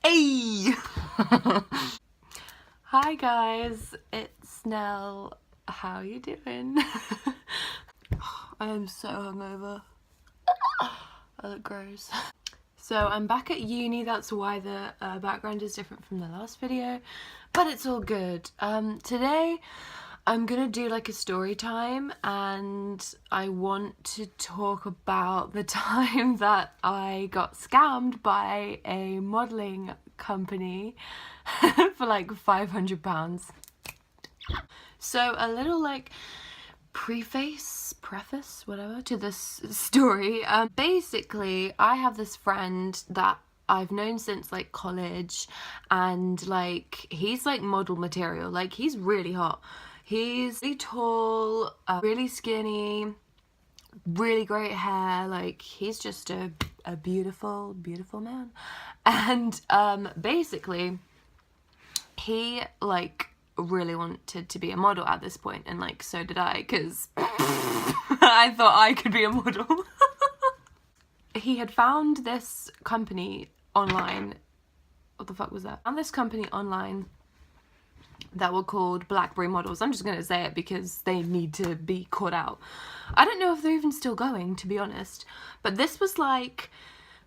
Hey! Hi guys, it's Nell. How you doing? I am so hungover. I look gross. So I'm back at uni, that's why the background is different from the last video, but it's all good. Today I'm gonna do like a story time, and I want to talk about the time that I got scammed by a modelling company for like £500. So a little like preface, whatever, to this story. Basically, I have this friend that I've known since like college, and like he's like model material. Like he's really hot. He's really tall, really skinny, really great hair. Like he's just a beautiful, beautiful man. And basically he like really wanted to be a model at this point, and like so did I, because I thought I could be a model. He had found this company online. What the fuck was that? Found this company online that were called Blackberry Models. I'm just gonna say it because they need to be caught out. I don't know if they're even still going, to be honest, but this was like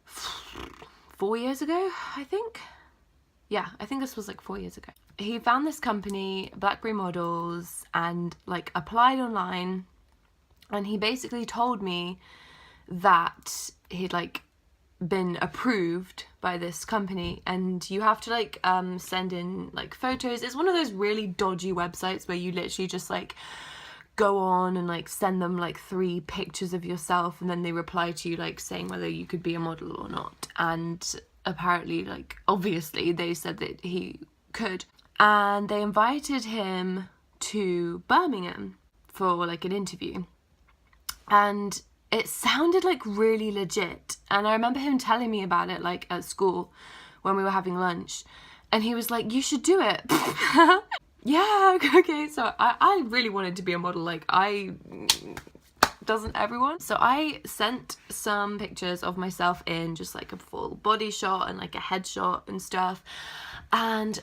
4 years ago, I think. Yeah, I think this was like 4 years ago. He found this company, Blackberry Models, and like applied online, and he basically told me that he'd like been approved by this company, and you have to like send in like photos. It's one of those really dodgy websites where you literally just like go on and like send them like 3 pictures of yourself, and then they reply to you like saying whether you could be a model or not. And apparently, like obviously they said that he could, and they invited him to Birmingham for like an interview, and it sounded like really legit. And I remember him telling me about it like at school when we were having lunch, and he was like, you should do it. Yeah, okay. So I really wanted to be a model. Like doesn't everyone? So I sent some pictures of myself in just like a full body shot and like a headshot and stuff, and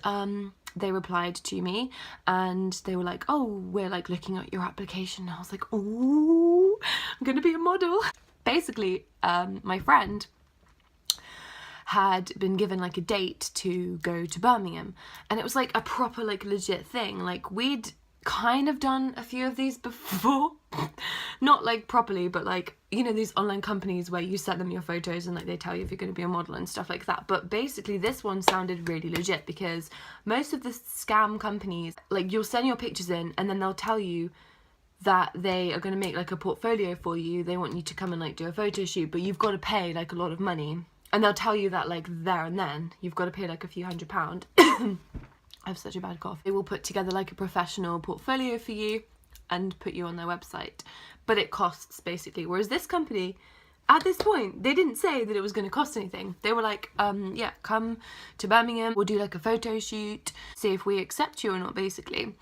they replied to me, and they were like, oh, we're like looking at your application. And I was like, oh, I'm gonna be a model. Basically, my friend had been given like a date to go to Birmingham, and it was like a proper like legit thing. Like we'd kind of done a few of these before, not like properly, but like, you know, these online companies where you send them your photos and like they tell you if you're going to be a model and stuff like that. But basically this one sounded really legit, because most of the scam companies, like you'll send your pictures in and then they'll tell you that they are going to make like a portfolio for you. They want you to come and like do a photo shoot, but you've got to pay like a lot of money, and they'll tell you that like there and then you've got to pay like a few £100. I have such a bad cough. They will put together like a professional portfolio for you and put you on their website, but it costs basically. Whereas this company, at this point, they didn't say that it was going to cost anything. They were like, yeah, come to Birmingham, we'll do like a photo shoot, see if we accept you or not, basically.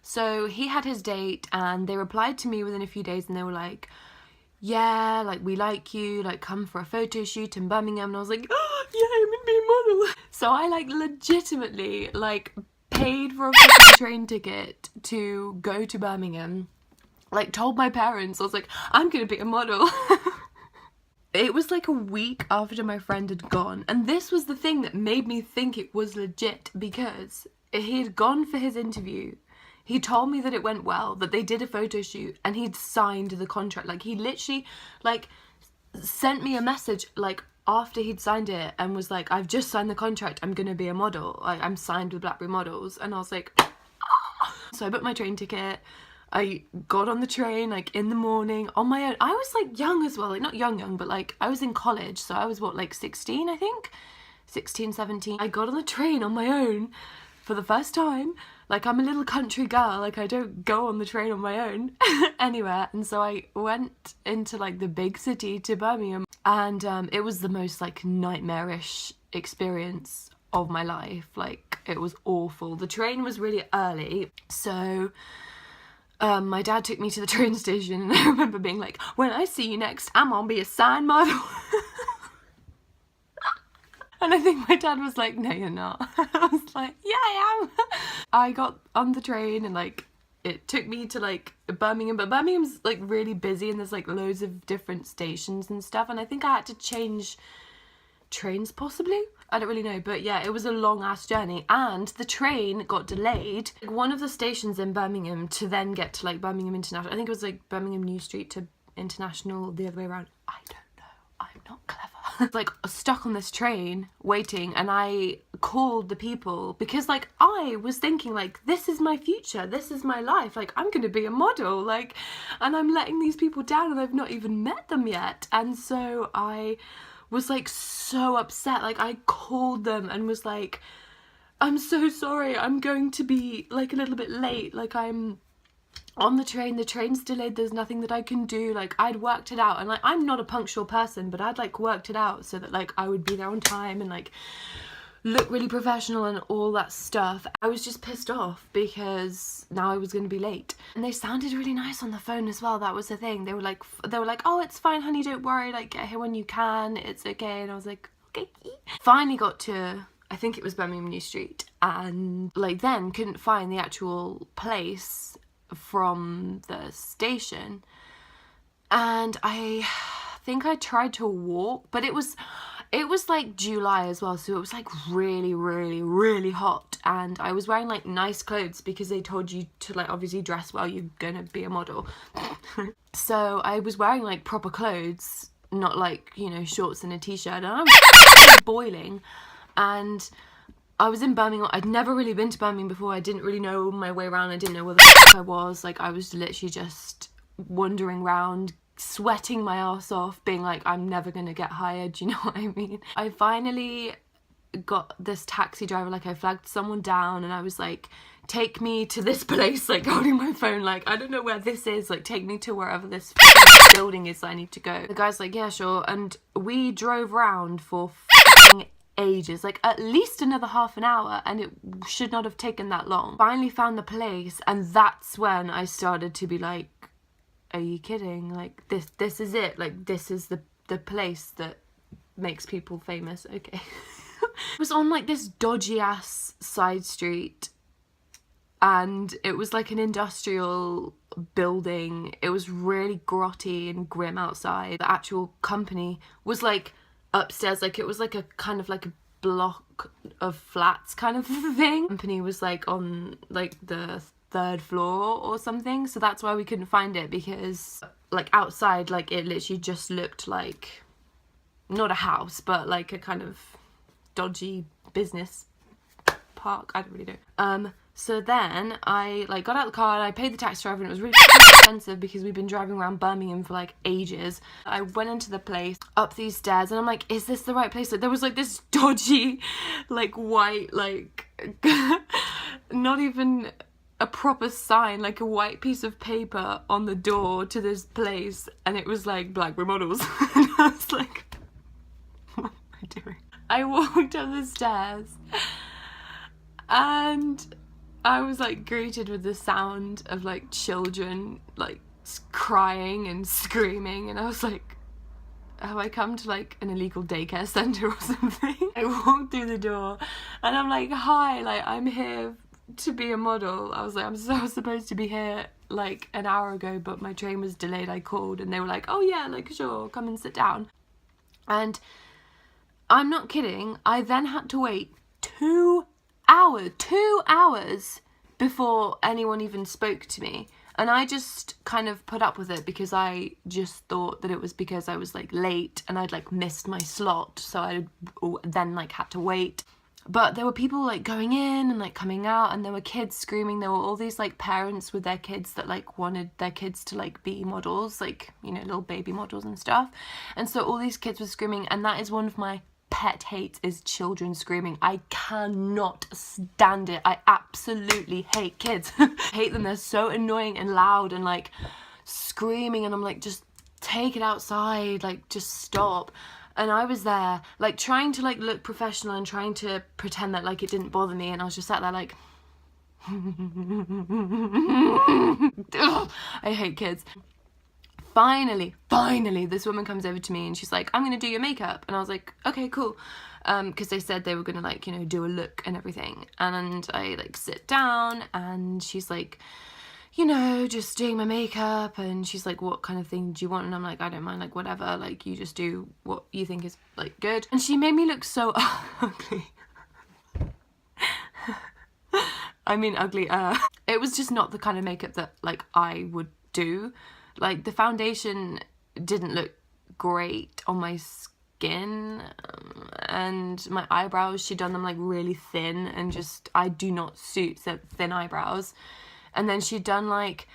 So he had his date, and they replied to me within a few days, and they were like, yeah, like we like you, like come for a photo shoot in Birmingham. And I was like, oh yeah, I'm gonna be a model. So I like legitimately like paid for a fucking train ticket to go to Birmingham, like told my parents, I was like, I'm gonna be a model. It was like a week after my friend had gone, and this was the thing that made me think it was legit, because he had gone for his interview. He told me that it went well, that they did a photo shoot, and he'd signed the contract. Like he literally like sent me a message like after he'd signed it and was like, I've just signed the contract, I'm gonna be a model, like I'm signed with Blackberry Models. And I was like, oh. So I booked my train ticket. I got on the train like in the morning on my own. I was like young as well, like not young, but like I was in college, so I was what, like 16, I think, 16, 17. I got on the train on my own for the first time. Like I'm a little country girl, like I don't go on the train on my own anywhere. And so I went into like the big city to Birmingham, and it was the most like nightmarish experience of my life. Like it was awful. The train was really early, so my dad took me to the train station, and I remember being like, when I see you next, I'm gonna be a sign model. And I think my dad was like, no, you're not. I was like, yeah, I am. I got on the train and like it took me to like Birmingham, but Birmingham's like really busy and there's like loads of different stations and stuff, and I think I had to change trains possibly, I don't really know, but yeah, it was a long ass journey, and the train got delayed one of the stations in Birmingham to then get to like Birmingham International. I think it was like Birmingham New Street to International, the other way around. I don't know, I'm not clever. Like stuck on this train waiting, and I called the people because like I was thinking like, this is my future, this is my life, like I'm gonna be a model, like, and I'm letting these people down and I've not even met them yet. And so I was like so upset, like I called them and was like, I'm so sorry, I'm going to be like a little bit late, like I'm on the train's delayed, there's nothing that I can do. Like I'd worked it out, and like I'm not a punctual person, but I'd like worked it out so that like I would be there on time and like look really professional and all that stuff. I was just pissed off because now I was going to be late. And they sounded really nice on the phone as well, that was the thing. They were like, oh, it's fine honey, don't worry, like get here when you can, it's okay. And I was like, okay. Finally got to, I think it was Birmingham New Street, and like then couldn't find the actual place from the station, and I think I tried to walk, but it was like July as well, so it was like really hot, and I was wearing like nice clothes because they told you to like obviously dress well, you're gonna be a model. So I was wearing like proper clothes, not like, you know, shorts and a t-shirt, and I was boiling. And I was in Birmingham. I'd never really been to Birmingham before. I didn't really know my way around. I didn't know where the f I was. Like I was literally just wandering around, sweating my ass off, being like, I'm never gonna get hired, do you know what I mean? I finally got this taxi driver, like I flagged someone down and I was like, take me to this place, like holding my phone, like I don't know where this is, like take me to wherever this building is that I need to go. The guy's like, yeah, sure. And we drove around for ages, like at least another half an hour, and it should not have taken that long. Finally found the place, and that's when I started to be like, are you kidding? Like this is it, like this is the place that makes people famous. Okay. It was on like this dodgy ass side street, and it was like an industrial building. It was really grotty and grim outside. The actual company was like upstairs, like it was like a kind of like a block of flats kind of thing. The company was like on like the 3rd floor or something, so that's why we couldn't find it, because like outside, like it literally just looked like not a house but like a kind of dodgy business park. I don't really know. So then I like got out of the car and I paid the taxi driver, and it was really expensive because we've been driving around Birmingham for like ages. I went into the place, up these stairs, and I'm like, is this the right place? Like there was like this dodgy like white, like not even a proper sign, like a white piece of paper on the door to this place, and it was like Blackberry Models. And I was like, what am I doing? I walked up the stairs and I was like greeted with the sound of like children like crying and screaming, and I was like, have I come to like an illegal daycare centre or something? I walked through the door and I'm like, hi, like I'm here to be a model. I was like, I'm so supposed to be here like an hour ago, but my train was delayed. I called and they were like, oh yeah, like sure, come and sit down. And I'm not kidding, I then had to wait 2 hours before anyone even spoke to me. And I just kind of put up with it because I just thought that it was because I was like late and I'd like missed my slot, so I then like had to wait. But there were people like going in and like coming out, and there were kids screaming. There were all these like parents with their kids that like wanted their kids to like be models, like, you know, little baby models and stuff. And so all these kids were screaming, and that is one of my pet hates, is children screaming. I cannot stand it. I absolutely hate kids. I hate them. They're so annoying and loud and like screaming, and I'm like, just take it outside, like just stop. And I was there like trying to like look professional and trying to pretend that like it didn't bother me, and I was just sat there like I hate kids. finally this woman comes over to me and she's like, I'm gonna do your makeup. And I was like, okay, cool. Because they said they were gonna like, you know, do a look and everything. And I like sit down and she's like, you know, just doing my makeup, and she's like, what kind of thing do you want? And I'm like, I don't mind, like whatever, like you just do what you think is like good. And she made me look so ugly. I mean ugly. It was just not the kind of makeup that like I would do. Like the foundation didn't look great on my skin, and my eyebrows, she'd done them like really thin, and just I do not suit thin eyebrows. And then she'd done like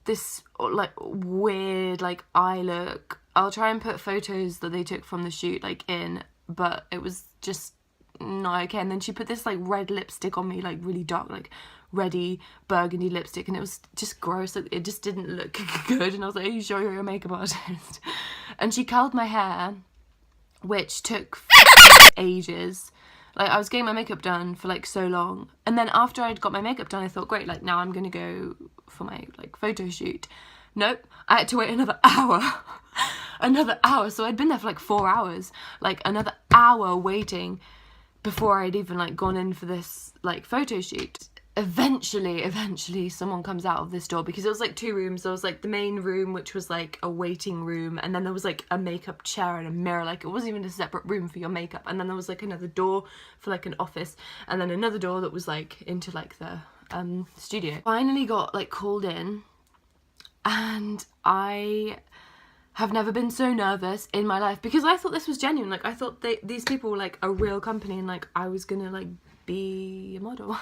this like weird like eye look. I'll try and put photos that they took from the shoot like in, but it was just not okay. And then she put this like red lipstick on me, like really dark, like reddy burgundy lipstick, and it was just gross. Like, it just didn't look good. And I was like, are you sure you're a makeup artist? And she curled my hair, which took ages. Like, I was getting my makeup done for like so long, and then after I'd got my makeup done, I thought, great, like now I'm gonna go for my like photo shoot. Nope, I had to wait another hour. Another hour. So I'd been there for like 4 hours, like another hour waiting before I'd even like gone in for this like photo shoot. Eventually someone comes out of this door, because it was like 2 rooms. There was like the main room, which was like a waiting room, and then there was like a makeup chair and a mirror. Like, it wasn't even a separate room for your makeup. And then there was like another door for like an office, and then another door that was like into like the studio. Finally got like called in, and I have never been so nervous in my life, because I thought this was genuine. Like, I thought these people were like a real company, and like I was gonna like be a model.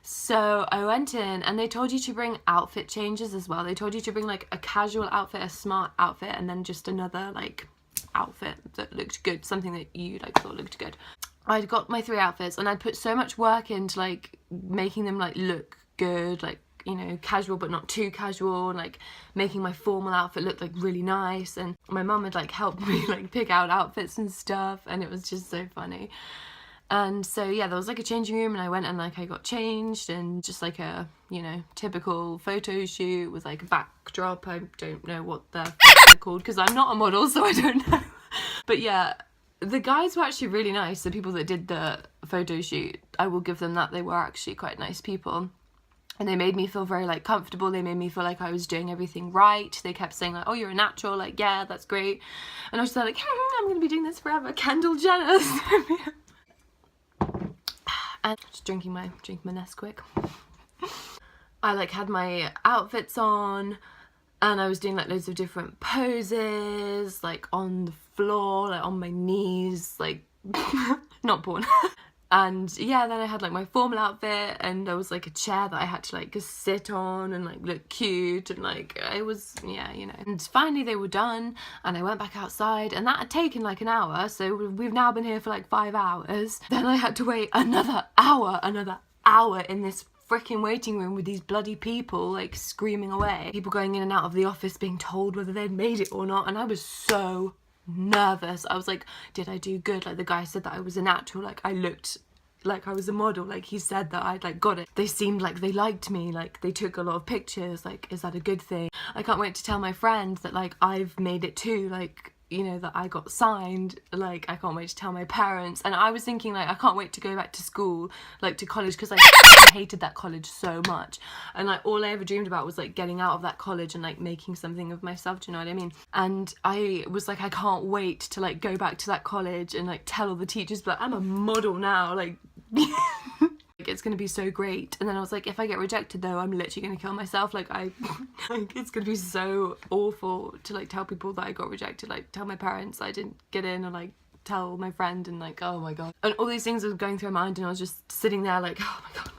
So I went in, and they told you to bring outfit changes as well. They told you to bring like a casual outfit, a smart outfit, and then just another like outfit that looked good, something that you like thought looked good. I'd got my 3 outfits, and I'd put so much work into like making them like look good, like, you know, casual but not too casual, and like making my formal outfit look like really nice. And my mum had like helped me like pick out outfits and stuff, and it was just so funny. And so yeah, there was like a changing room, and I went and like I got changed, and just like a, you know, typical photo shoot with like a backdrop. I don't know what they're called, because I'm not a model, so I don't know. But yeah, the guys were actually really nice. The people that did the photo shoot, I will give them that. They were actually quite nice people, and they made me feel very like comfortable. They made me feel like I was doing everything right. They kept saying like, oh, you're a natural, like, yeah, that's great. And I was just like, I'm gonna be doing this forever, Kendall Jenner. And just drinking my Nesquik. I like had my outfits on, and I was doing like loads of different poses, like on the floor, like on my knees, like not porn. And yeah, then I had like my formal outfit, and there was like a chair that I had to like just sit on and like look cute, and like I was, yeah, you know. And finally they were done, and I went back outside, and that had taken like an hour, so we've now been here for like 5 hours. Then I had to wait another hour in this freaking waiting room with these bloody people like screaming away, people going in and out of the office being told whether they'd made it or not. And I was so nervous. I was like, did I do good? Like, the guy said that I was a natural, like I looked like I was a model, like he said that I'd like got it. They seemed like they liked me, like they took a lot of pictures. Like, is that a good thing? I can't wait to tell my friends that like I've made it too, like, you know, that I got signed. Like, I can't wait to tell my parents. And I was thinking like, I can't wait to go back to school, like to college, because I hated that college so much, and like all I ever dreamed about was like getting out of that college and like making something of myself. Do you know what I mean? And I was like, I can't wait to like go back to that college and like tell all the teachers, but I'm a model now, like it's gonna be so great. And then I was like, if I get rejected though, I'm literally gonna kill myself. Like, like it's gonna be so awful to like tell people that I got rejected, like tell my parents I didn't get in, or like tell my friend, and like, oh my god. And all these things were going through my mind, and I was just sitting there like, oh my god.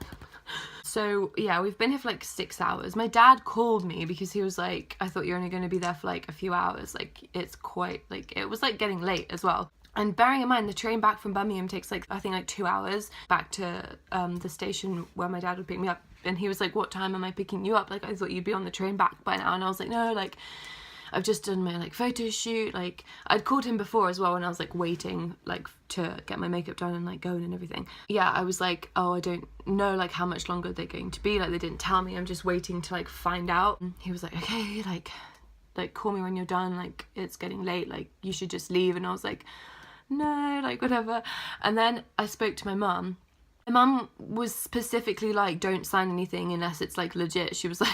So yeah, we've been here for like 6 hours. My dad called me because he was like, I thought you're only going to be there for like a few hours. Like, it's quite, like, it was like getting late as well. And bearing in mind, the train back from Birmingham takes like, I think like 2 hours back to the station where my dad would pick me up. And he was like, what time am I picking you up? Like, I thought you'd be on the train back by now. And I was like, no, like, I've just done my like photo shoot. Like, I'd called him before as well when I was like waiting like to get my makeup done and like going and everything. Yeah, I was like, oh, I don't know like how much longer they're going to be. Like, they didn't tell me. I'm just waiting to like find out. And he was like, okay, like like call me when you're done, like it's getting late, like you should just leave. And I was like, no, like whatever. And then I spoke to my mum. My mum was specifically like, don't sign anything unless it's like legit. She was like,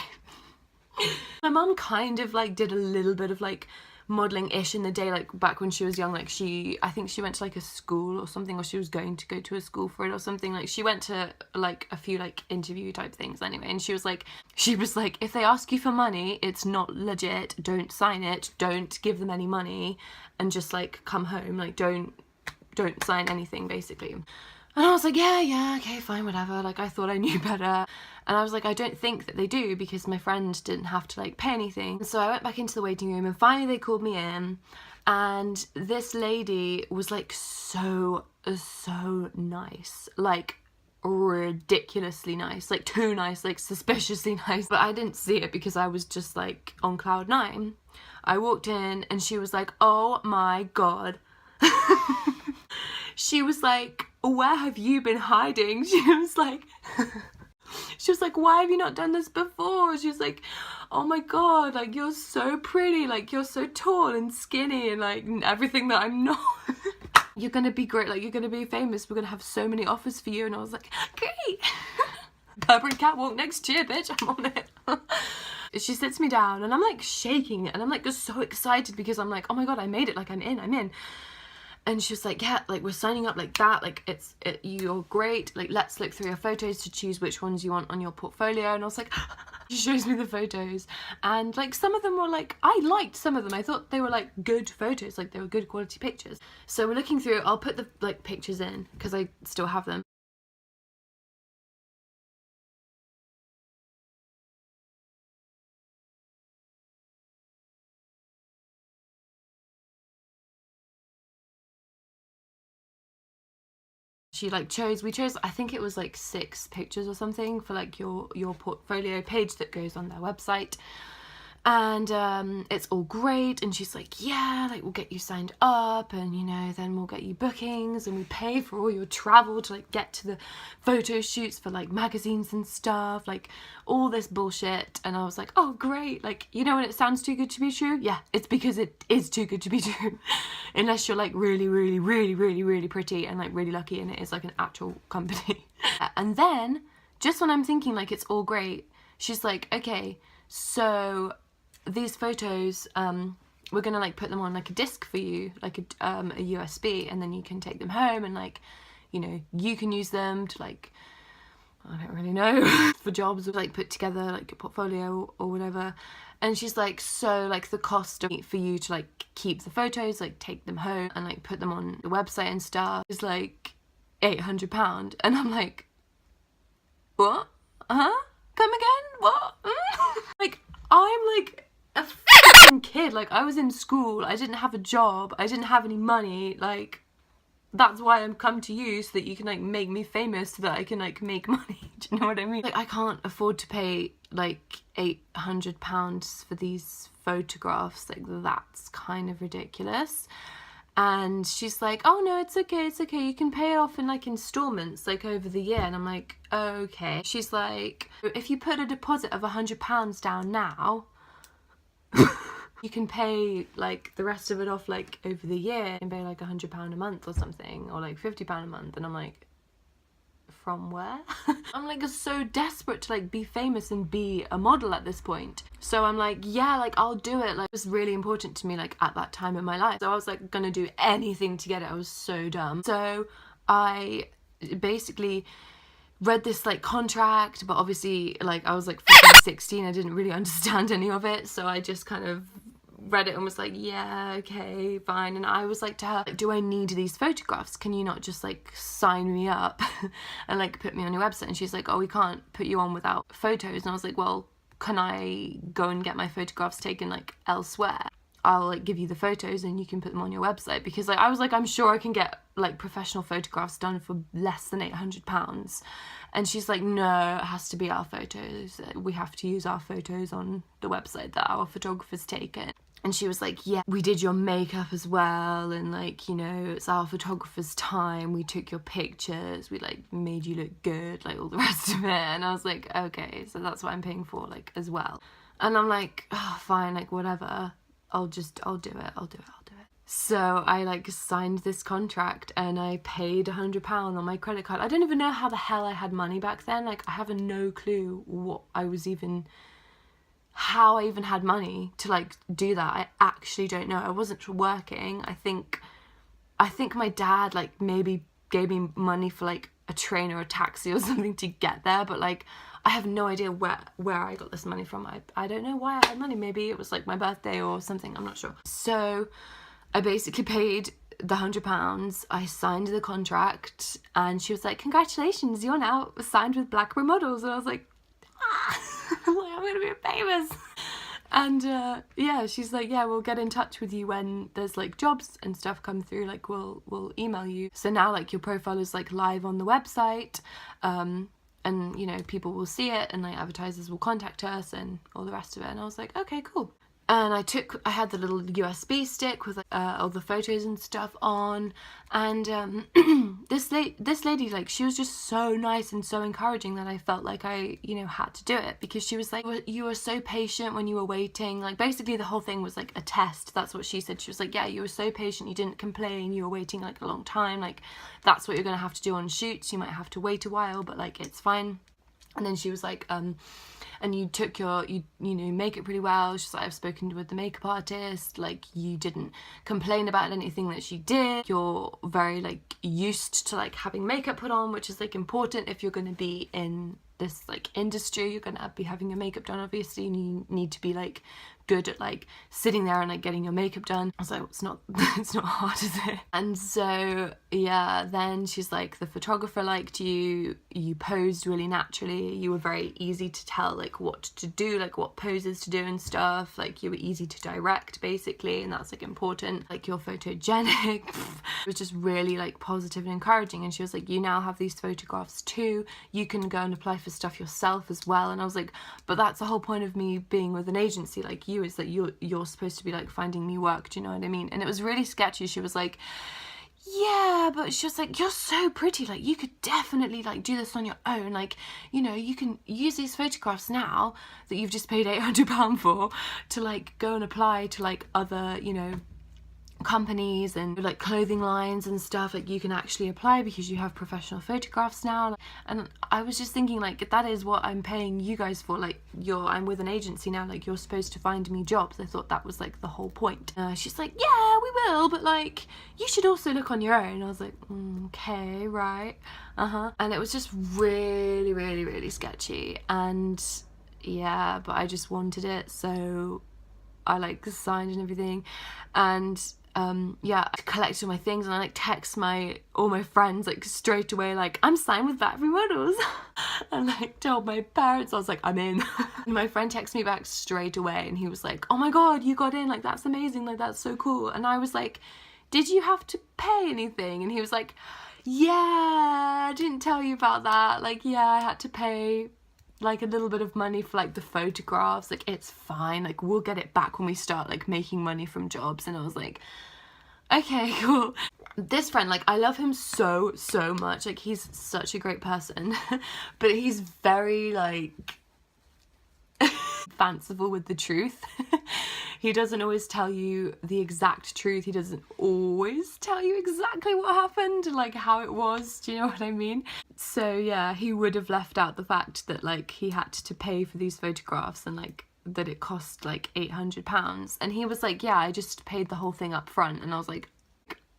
my mum kind of like did a little bit of like modelling-ish in the day, like back when she was young. Like I think she went to like a school or something, or she was going to go to a school for it or something. Like she went to like a few like interview type things anyway, and she was like, if they ask you for money, it's not legit, don't sign it, don't give them any money, and just like come home, like don't sign anything basically. And I was like, yeah, okay, fine, whatever. Like, I thought I knew better. And I was like, I don't think that they do, because my friend didn't have to, like, pay anything. So I went back into the waiting room, and finally they called me in. And this lady was, like, so nice. Like, ridiculously nice. Like, too nice, like, suspiciously nice. But I didn't see it because I was just, like, on cloud 9. I walked in, and she was like, oh my God. She was like, where have you been hiding? She was like, why have you not done this before? She was like, oh my God, like you're so pretty, like you're so tall and skinny and like everything that I'm not. You're gonna be great, like you're gonna be famous, we're gonna have so many offers for you. And I was like, great. Burberry catwalk next year, bitch, I'm on it. She sits me down and I'm like shaking and I'm like just so excited because I'm like, oh my God, I made it, like I'm in. And she was like, yeah, like we're signing up like that, like you're great, like let's look through your photos to choose which ones you want on your portfolio. And I was like, she shows me the photos, and like some of them were like, I liked some of them, I thought they were like good photos, like they were good quality pictures. So we're looking through, I'll put the like pictures in because I still have them. She like we chose I think it was like 6 pictures or something for like your portfolio page that goes on their website. And it's all great, and she's like, yeah, like we'll get you signed up, and you know, then we'll get you bookings, and we pay for all your travel to like get to the photo shoots for like magazines and stuff, like all this bullshit. And I was like, oh great, like you know when it sounds too good to be true? Yeah, it's because it is too good to be true. Unless you're like really pretty and like really lucky and it is like an actual company. And then just when I'm thinking like it's all great, she's like, okay, so these photos, we're gonna like put them on like a disc for you, like a USB, and then you can take them home and like, you know, you can use them to like, I don't really know, for jobs, or like put together like a portfolio or whatever. And she's like, so like the cost for you to like keep the photos, like take them home and like put them on the website and stuff is like £800. And I'm like, what? Come again? What? Like, I'm like a fucking kid. Like, I was in school, I didn't have a job, I didn't have any money. Like, that's why I'm come to you, so that you can like make me famous, so that I can like make money. Do you know what I mean? Like, I can't afford to pay like £800 for these photographs. Like, that's kind of ridiculous. And she's like, oh no, it's okay, you can pay it off in like installments, like over the year. And I'm like, okay. She's like, if you put a deposit of £100 down now, you can pay like the rest of it off like over the year, and pay like £100 a month or something, or like £50 a month. And I'm like, from where? I'm like so desperate to like be famous and be a model at this point. So I'm like, yeah, like I'll do it. Like, it was really important to me like at that time in my life. So I was like gonna do anything to get it. I was so dumb. So I basically read this like contract, but obviously like I was like 16, I didn't really understand any of it. So I just kind of read it and was like, yeah, okay, fine. And I was like to her, like, do I need these photographs? Can you not just like sign me up and like put me on your website? And she's like, oh, we can't put you on without photos. And I was like, well, can I go and get my photographs taken like elsewhere? I'll like give you the photos and you can put them on your website. Because like I was like, I'm sure I can get like professional photographs done for less than £800. And she's like, no, it has to be our photos. We have to use our photos on the website that our photographer's taken. And she was like, yeah, we did your makeup as well, and like, you know, it's our photographer's time, we took your pictures, we like made you look good, like all the rest of it. And I was like, okay, so that's what I'm paying for, like, as well. And I'm like, oh, fine, like whatever, I'll do it. So I like signed this contract and I paid £100 on my credit card. I don't even know how the hell I had money back then. Like, I have no clue how I even had money to like do that. I actually don't know. I wasn't working. I think my dad like maybe gave me money for like a train or a taxi or something to get there, but like I have no idea where I got this money from. I don't know why I had money. Maybe it was like my birthday or something, I'm not sure. So I basically paid the £100. I signed the contract and she was like, congratulations, you're now signed with Blackberry Models. And I was like, I'm gonna be famous. And yeah, she's like, yeah, we'll get in touch with you when there's like jobs and stuff come through, like we'll email you. So now like your profile is like live on the website, and you know, people will see it and like advertisers will contact us and all the rest of it. And I was like, okay, cool. And I had the little USB stick with like, all the photos and stuff on, and this lady, like, she was just so nice and so encouraging that I felt like I, you know, had to do it, because she was like, you were so patient when you were waiting. Like, basically the whole thing was like a test. That's what she said. She was like, yeah, you were so patient, you didn't complain, you were waiting like a long time, like that's what you're gonna have to do on shoots. You might have to wait a while, but like it's fine. And then she was like, and you took you know, make it pretty well. She's like, I've spoken with the makeup artist, like you didn't complain about anything that she did. You're very like used to like having makeup put on, which is like important if you're going to be in this like industry. You're going to be having your makeup done, obviously, and you need to be like good at like sitting there and like getting your makeup done. I was like, it's not hard, is it? And so yeah, then she's like, the photographer liked you posed really naturally, you were very easy to tell like what to do, like what poses to do and stuff, like you were easy to direct basically, and that's like important, like you're photogenic. It was just really like positive and encouraging. And she was like, you now have these photographs too, you can go and apply for stuff yourself as well. And I was like, but that's the whole point of me being with an agency like you, is that you're supposed to be like finding me work, do you know what I mean? And it was really sketchy. She was like, yeah, but she was like, you're so pretty, like you could definitely like do this on your own, like, you know, you can use these photographs now that you've just paid £800 for to like go and apply to like other, you know, companies and like clothing lines and stuff. Like you can actually apply because you have professional photographs now. And I was just thinking, like, that is what I'm paying you guys for. Like, I'm with an agency now, like you're supposed to find me jobs. I thought that was like the whole point. She's like, yeah, we will, but like you should also look on your own. I was like, okay, right, and it was just really, really, really sketchy. And yeah, but I just wanted it, so I like signed and everything. And yeah, I collected my things and I like text all my friends like straight away, like, I'm signed with Blackberry Models. And like told my parents, I was like, I'm in. And my friend texted me back straight away and he was like, oh my god, you got in, like that's amazing, like that's so cool. And I was like, did you have to pay anything? And he was like, yeah, I didn't tell you about that, like yeah, I had to pay like a little bit of money for like the photographs, like it's fine, like we'll get it back when we start like making money from jobs. And I was like, okay, cool. This friend, like I love him so much, like he's such a great person. But he's very like fanciful with the truth. He doesn't always tell you the exact truth. He doesn't always tell you exactly what happened, like how it was, do you know what I mean? So yeah, he would have left out the fact that like he had to pay for these photographs and like that it cost like £800. And he was like, yeah, I just paid the whole thing up front. And I was like,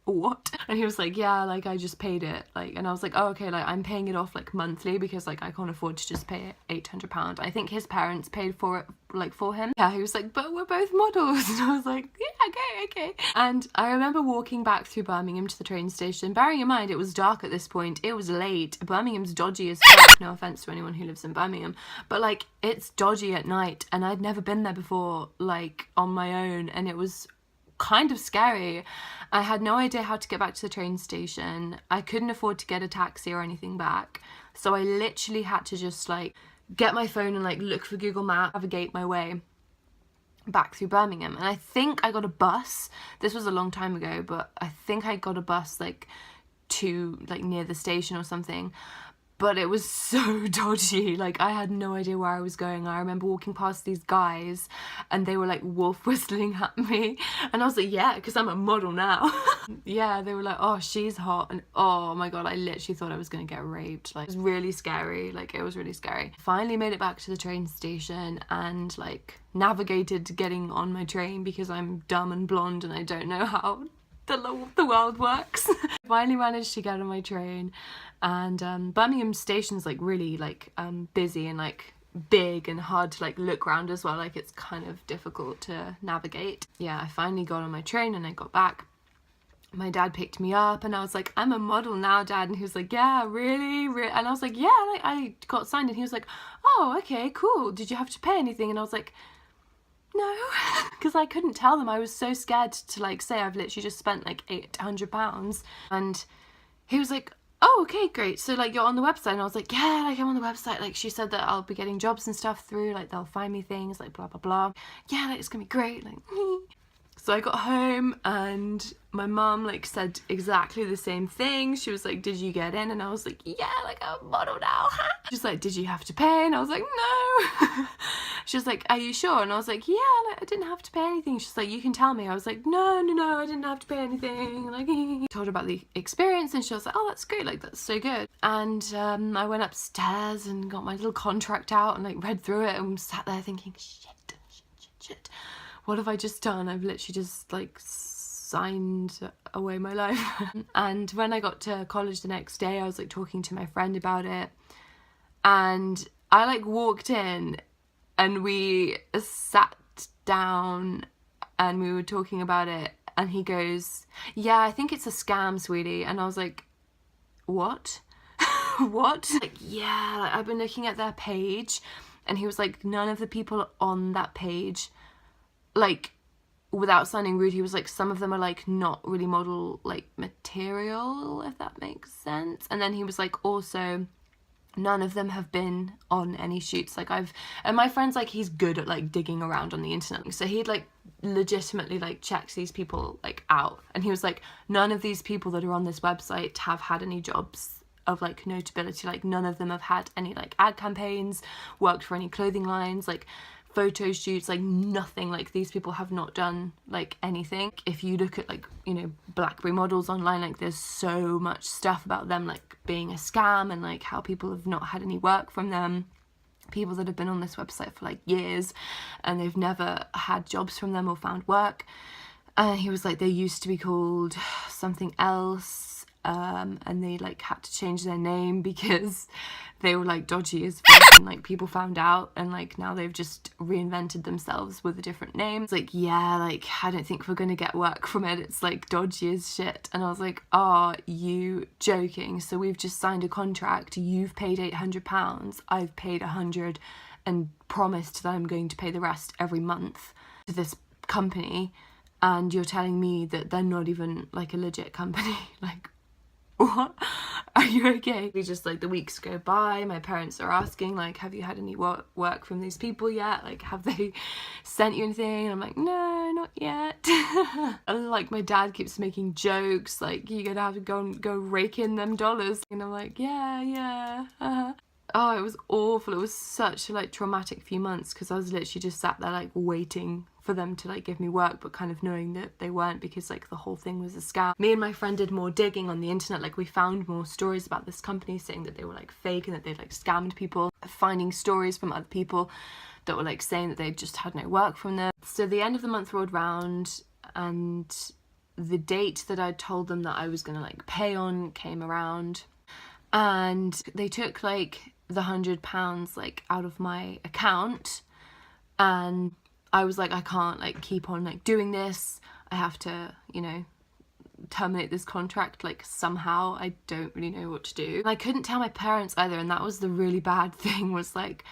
what? And he was like, yeah, like I just paid it, like. And I was like, oh, okay, like I'm paying it off like monthly because like I can't afford to just pay £800. I think his parents paid for it, like for him. Yeah, he was like, but we're both models. And I was like, yeah, okay. And I remember walking back through Birmingham to the train station, bearing in mind it was dark at this point, it was late. Birmingham's dodgy as fuck, no offense to anyone who lives in Birmingham, but like it's dodgy at night and I'd never been there before, like on my own, and it was kind of scary. I had no idea how to get back to the train station. I couldn't afford to get a taxi or anything back, so I literally had to just like get my phone and like look for Google Maps, navigate my way back through Birmingham. And I think I got a bus, this was a long time ago, but I think I got a bus like to like near the station or something. but it was so dodgy. Like, I had no idea where I was going. I remember walking past these guys and they were like wolf whistling at me, and I was like, yeah, because I'm a model now. Yeah, they were like, oh, she's hot, and oh my god, I literally thought I was gonna get raped. Like, it was really scary. Like, it was really scary. Finally made it back to the train station and like navigated getting on my train because I'm dumb and blonde and I don't know how the world works. Finally managed to get on my train, and Birmingham station's like really like busy and like big and hard to like look around as well. Like, it's kind of difficult to navigate. Yeah, I finally got on my train and I got back. My dad picked me up and I was like, I'm a model now, Dad. And he was like, yeah, really? And I was like, yeah, like, I got signed. And he was like, oh, okay, cool. Did you have to pay anything? And I was like, no, because I couldn't tell them. I was so scared to like say I've literally just spent like £800. And he was like, oh, okay, great. So like, you're on the website? And I was like, yeah, like, I'm on the website. Like, she said that I'll be getting jobs and stuff through, like, they'll find me things, like, blah, blah, blah. Yeah, like, it's gonna be great. Like, so I got home and my mum like said exactly the same thing. She was like, did you get in? And I was like, yeah, like, I'm a model now. She's like, did you have to pay? And I was like, no. She was like, are you sure? And I was like, yeah, like, I didn't have to pay anything. She's like, you can tell me. I was like, no, I didn't have to pay anything. Like, told her about the experience and she was like, oh, that's great, like, that's so good. And I went upstairs and got my little contract out and like read through it and sat there thinking, shit. What have I just done? I've literally just like signed away my life. And when I got to college the next day, I was like talking to my friend about it, and I like walked in and we sat down and we were talking about it, and he goes, yeah, I think it's a scam, sweetie. And I was like, what? What? Like, yeah, like, I've been looking at their page. And he was like, none of the people on that page, like, without sounding rude, he was like, some of them are like not really model like material, if that makes sense. And then he was like, also, none of them have been on any shoots. Like, and my friend's like, he's good at like digging around on the internet, so he'd like legitimately like checked these people like out, and he was like, none of these people that are on this website have had any jobs of like notability. Like, none of them have had any like ad campaigns, worked for any clothing lines, like photo shoots, like nothing. Like, these people have not done like anything. If you look at like, you know, Blackberry models online, like there's so much stuff about them like being a scam and like how people have not had any work from them. People that have been on this website for like years and they've never had jobs from them or found work. He was like, they used to be called something else, and they like had to change their name because they were like dodgy as fuck, and like people found out, and like now they've just reinvented themselves with a different name. It's like, yeah, like, I don't think we're gonna get work from it, it's like dodgy as shit. And I was like, are you joking? So we've just signed a contract, you've paid £800, I've paid 100 and promised that I'm going to pay the rest every month to this company, and you're telling me that they're not even like a legit company. Like, what? Are you okay? We just like, the weeks go by, my parents are asking like, have you had any work from these people yet? Like, have they sent you anything? And I'm like, no, not yet. And like, my dad keeps making jokes like, you're gonna have to go rake in them dollars. And I'm like, yeah. Oh, it was awful. It was such a like traumatic few months, because I was literally just sat there like waiting for them to like give me work, but kind of knowing that they weren't, because like the whole thing was a scam. Me and my friend did more digging on the internet. Like, we found more stories about this company saying that they were like fake and that they'd like scammed people, finding stories from other people that were like saying that they just had no work from them. So the end of the month rolled round, and the date that I'd told them that I was gonna like pay on came around, and they took like the £100 like out of my account, and I was like, I can't like keep on like doing this. I have to, you know, terminate this contract like somehow. I don't really know what to do. And I couldn't tell my parents either, and that was the really bad thing, was like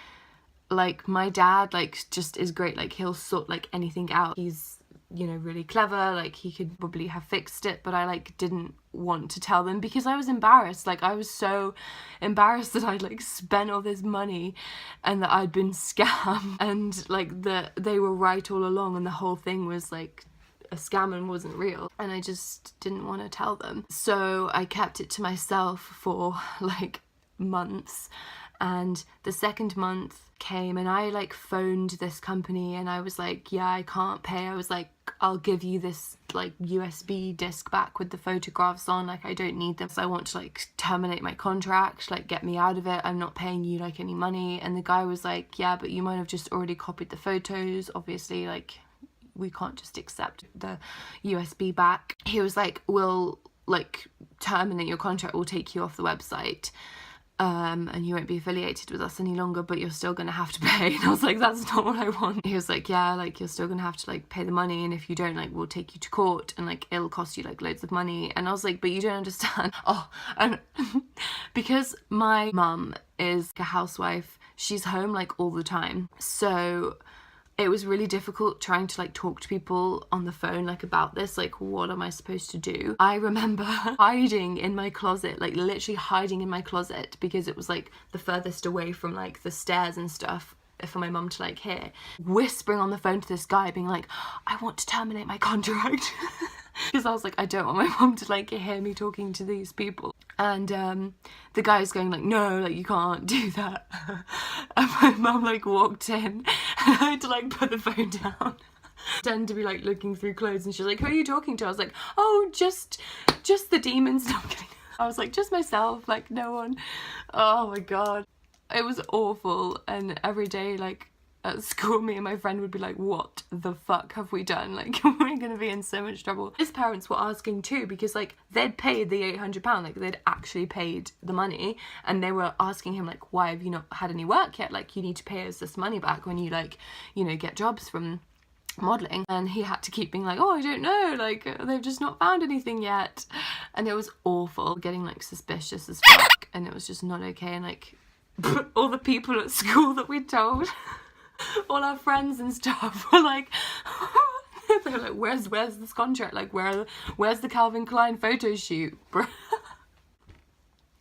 my dad like just is great, like he'll sort like anything out. He's, you know, really clever, like he could probably have fixed it, but I like didn't want to tell them because I was embarrassed. Like, I was so embarrassed that I'd like spent all this money and that I'd been scammed, and like that they were right all along and the whole thing was like a scam and wasn't real, and I just didn't want to tell them. So I kept it to myself for like months, and the second month came and I like phoned this company and I was like, yeah, I can't pay. I was like, I'll give you this like USB disc back with the photographs on, like I don't need them, so I want to like terminate my contract, like get me out of it, I'm not paying you like any money. And the guy was like, yeah, but you might have just already copied the photos, obviously like we can't just accept the USB back. He was like, we'll like terminate your contract, we'll take you off the website, and you won't be affiliated with us any longer, but you're still gonna have to pay. And I was like, that's not what I want. He was like, yeah, like you're still gonna have to like pay the money, and if you don't, like we'll take you to court and like it'll cost you like loads of money. And I was like, but you don't understand. Oh, and because my mum is a housewife, she's home like all the time, so it was really difficult trying to like talk to people on the phone like about this, like what am I supposed to do. I remember hiding in my closet, like literally hiding in my closet, because it was like the furthest away from like the stairs and stuff for my mum to like hear, whispering on the phone to this guy being like, I want to terminate my contract. Because I was like, I don't want my mum to like hear me talking to these people. And the guy's going like, no, like you can't do that. And my mum like walked in and I had to like put the phone down. Tend to be like looking through clothes, and she's like, who are you talking to? I was like, oh, just the demons. No, I'm kidding. I was like, just myself, like no one. Oh my god, it was awful. And every day like at school, me and my friend would be like, what the fuck have we done? Like we're gonna be in so much trouble. His parents were asking too, because like they'd paid the £800, like they'd actually paid the money, and they were asking him like, why have you not had any work yet? Like you need to pay us this money back when you like, you know, get jobs from modelling. And he had to keep being like, oh, I don't know, like they've just not found anything yet. And it was awful, getting like suspicious as fuck, and it was just not okay. And like all the people at school that we told, all our friends and stuff were like, they're like, where's this contract? Like where's the Calvin Klein photo shoot, bro?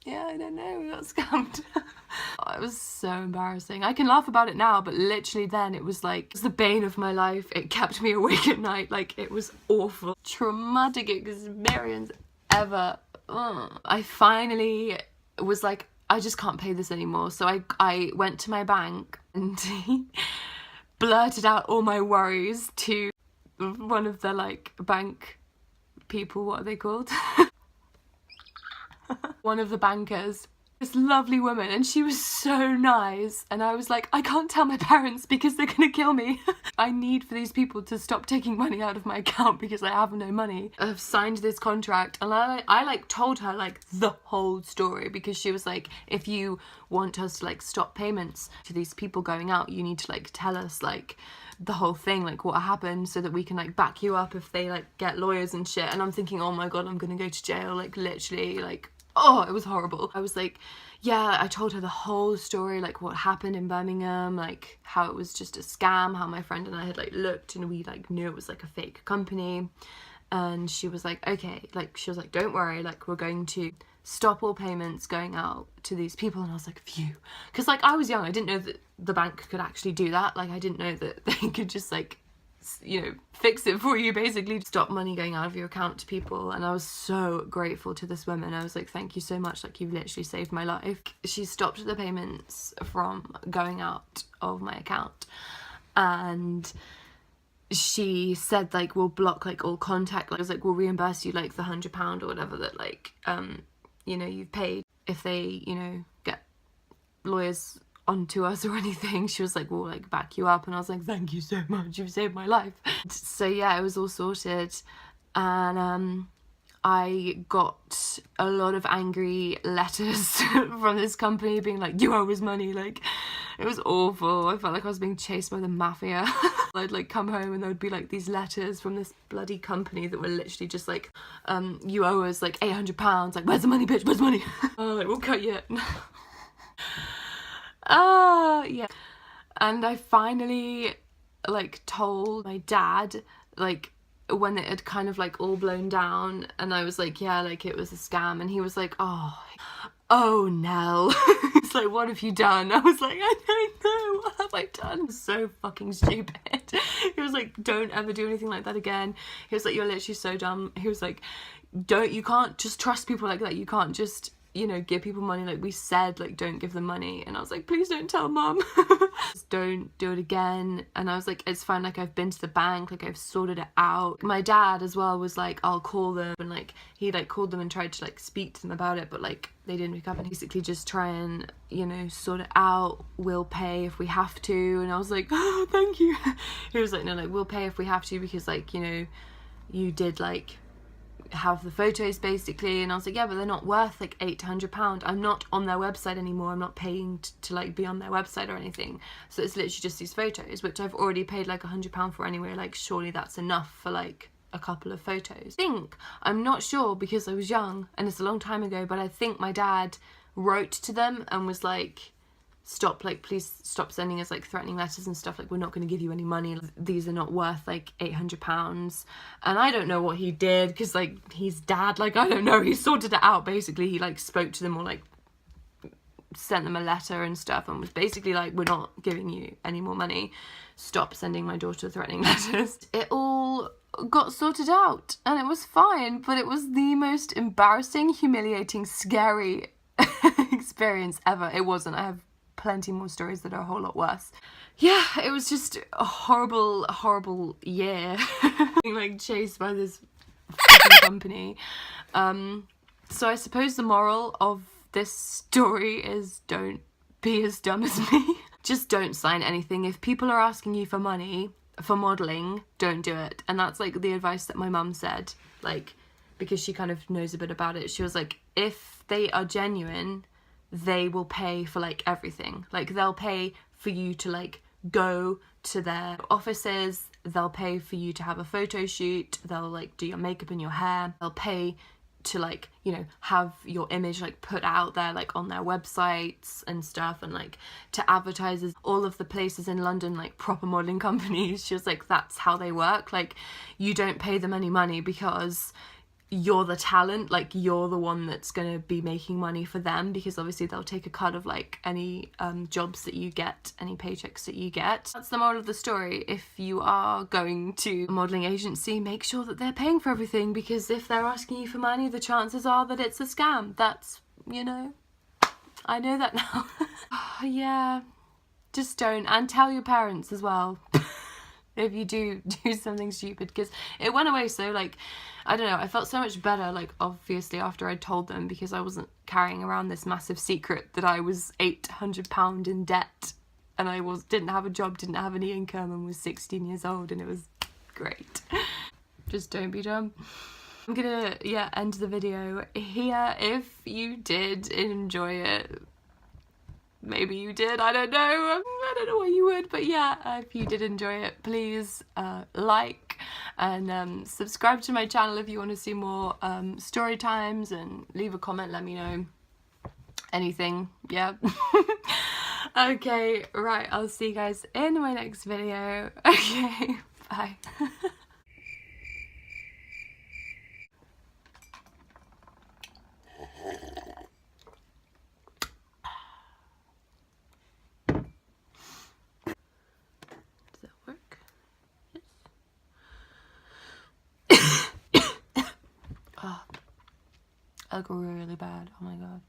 Yeah, I don't know, we got scammed. Oh, it was so embarrassing. I can laugh about it now, but literally then it was like, it's the bane of my life. It kept me awake at night. Like it was awful. Traumatic experience ever. Ugh. I finally was like, I just can't pay this anymore. So I went to my bank and blurted out all my worries to one of the like bank people, what are they called? One of the bankers, this lovely woman, and she was so nice, and I was like, I can't tell my parents because they're gonna kill me. I need for these people to stop taking money out of my account because I have no money. I've signed this contract, and I like told her like the whole story, because she was like, if you want us to like stop payments to these people going out, you need to like tell us like the whole thing, like what happened, so that we can like back you up if they like get lawyers and shit. And I'm thinking, oh my god, I'm gonna go to jail, like literally, like oh, it was horrible. I was like, yeah, I told her the whole story, like what happened in Birmingham, like how it was just a scam, how my friend and I had like looked and we like knew it was like a fake company. And she was like, okay, like she was like, don't worry, like we're going to stop all payments going out to these people. And I was like, phew, because like I was young, I didn't know that the bank could actually do that. Like I didn't know that they could just like, you know, fix it for you, basically stop money going out of your account to people. And I was so grateful to this woman. I was like, thank you so much, like you've literally saved my life. She stopped the payments from going out of my account, and she said like, we'll block like all contact. Like, I was like, we'll reimburse you like the £100 or whatever that like you know, you've paid if they, you know, get lawyers onto us or anything. She was like, we'll like back you up. And I was like, thank you so much, you've saved my life. So yeah, it was all sorted. And I got a lot of angry letters from this company being like, you owe us money. Like it was awful. I felt like I was being chased by the mafia. I'd like come home and there would be like these letters from this bloody company that were literally just like, you owe us like £800. Like, where's the money, bitch, where's the money? Oh, like, we'll cut you. Yeah. And I finally like told my dad like when it had kind of like all blown down, and I was like, yeah, like it was a scam. And he was like, oh Nell. He's like, what have you done? I was like, I don't know, what have I done? So fucking stupid. He was like, don't ever do anything like that again. He was like, you're literally so dumb. He was like, you can't just trust people like that. You can't just you know, give people money. Like, we said, like, don't give them money, and I was like, please don't tell mum. Just don't do it again. And I was like, it's fine, like, I've been to the bank, like, I've sorted it out. My dad as well was like, I'll call them, and like, he like called them and tried to like speak to them about it, but like they didn't pick up, and basically just try and, you know, sort it out. We'll pay if we have to. And I was like, oh, thank you. He was like, no, like, we'll pay if we have to, because like, you know, you did like have the photos basically. And I was like, yeah, but they're not worth like £800. I'm not on their website anymore. I'm not paying to like be on their website or anything. So it's literally just these photos, which I've already paid like £100 for anyway. Like, surely that's enough for like a couple of photos. I'm not sure, because I was young and it's a long time ago, but I think my dad wrote to them and was like, stop, like, please stop sending us like threatening letters and stuff, like, we're not going to give you any money, these are not worth like £800. And I don't know what he did, because like, he's dad, like, I don't know, he sorted it out basically. He like spoke to them, or like sent them a letter and stuff, and was basically like, we're not giving you any more money, stop sending my daughter threatening letters. It all got sorted out and it was fine, but it was the most embarrassing, humiliating, scary experience ever. It wasn't. I have plenty more stories that are a whole lot worse. Yeah, it was just a horrible, horrible year. Being like chased by this fucking company. So I suppose the moral of this story is, don't be as dumb as me. Just don't sign anything. If people are asking you for money for modelling, don't do it. And that's like the advice that my mum said, like, because she kind of knows a bit about it. She was like, if they are genuine, they will pay for like everything. Like, they'll pay for you to like go to their offices, they'll pay for you to have a photo shoot, they'll like do your makeup and your hair, they'll pay to like, you know, have your image like put out there like on their websites and stuff, and like to advertisers, all of the places in London, like proper modelling companies. She was like, that's how they work. Like, you don't pay them any money because you're the talent, like you're the one that's gonna be making money for them, because obviously they'll take a cut of like any jobs that you get, any paychecks that you get. That's the moral of the story. If you are going to a modelling agency, make sure that they're paying for everything, because if they're asking you for money, the chances are that it's a scam. That's, you know, I know that now. Yeah, just don't. And tell your parents as well. If you do something stupid, because it went away. So like, I don't know, I felt so much better, like, obviously after I told them, because I wasn't carrying around this massive secret that I was £800 in debt, and I didn't have a job, didn't have any income, and was 16 years old, and it was great. Just don't be dumb. I'm gonna, yeah, end the video here. If you did enjoy it, maybe you did, I don't know. I don't know what you would, but yeah, if you did enjoy it, please like and subscribe to my channel if you want to see more story times, and leave a comment, let me know anything. Yeah. Okay, right, I'll see you guys in my next video. Okay, bye. Oh, I look really bad. Oh my god.